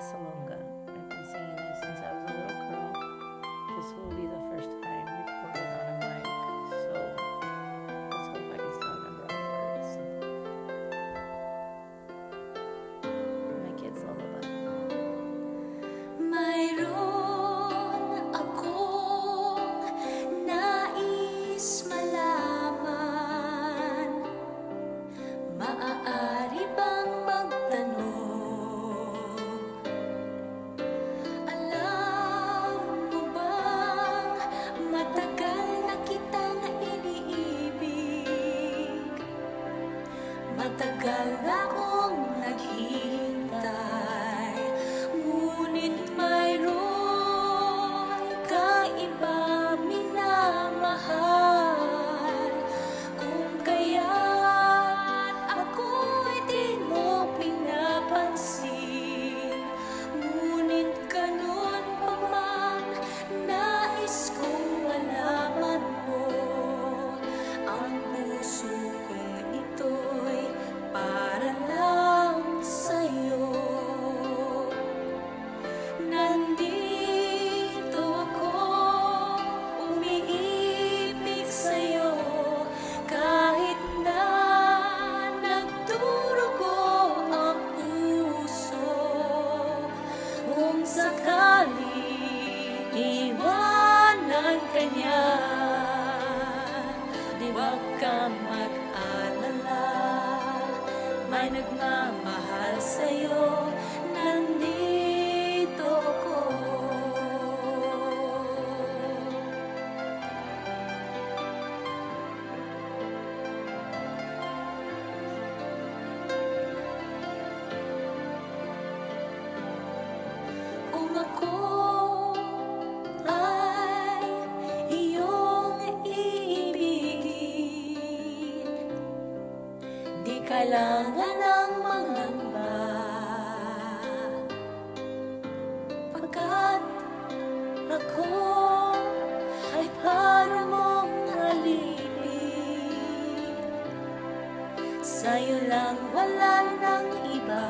Salonga. I've been singing this since I was a little girl. This will be the first time recorded on a mic, so let's hope I can still remember all the words. My kids lullaby. Mayroon akong nais malaman. Maaari bang magtanong? Alam mo bang matagal na kitang iniibig? Matagal na akong naghihintay, ngunit mayroon ka iba minamahal. Kung kaya't ako'y di mo pinapansin, ngunit ganun pa man, nais kong malaman mo. Ang puso kong ito'y para lang sa'yo. Nandito ako, umiibig sa'yo, kahit na nagdurugo ang puso. Kung sakali iwanan ka niya, di wag kang mag-alala, may nagmamahal sa'yo, nandito ako. Kung ako ay iyong iibigin, di kailangan ng mangamba, pagkat ako ay para mong alipin. Sa'yo lang, wala nang iba.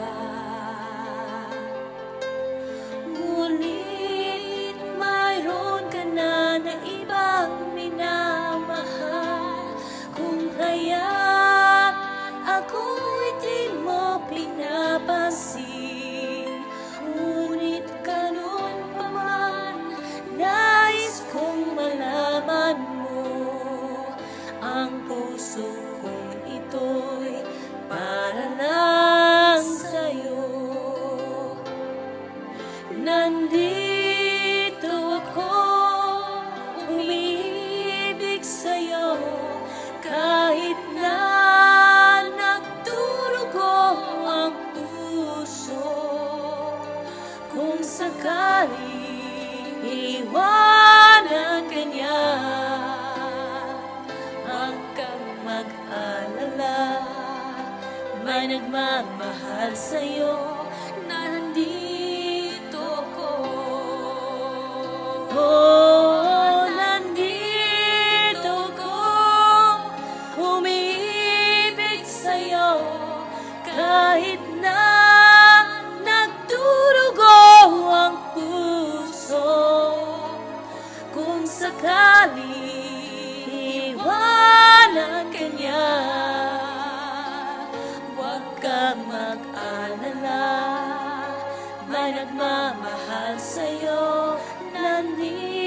Ngunit mayroon ka na ibang minamahal. Kung kaya ako'y di mo pinapansin, ngunit ganun pa man, nais kong malaman mo. Ang puso kong ito'y para lang sa'yo. Nandito ako, umiibig sa'yo, kahit na nagdurugo ang puso. Kung sakali iwanan ka niya, huwag kang mag-alala, may nagmamahal sa'yo, nandito ako. Oh, nandito ako, umiibig sa'yo, kahit na nagdurugo ang puso. Kung sakali iwanan ka niya, huwag kang mag-alala, may nagmamahal sa'yo, nandito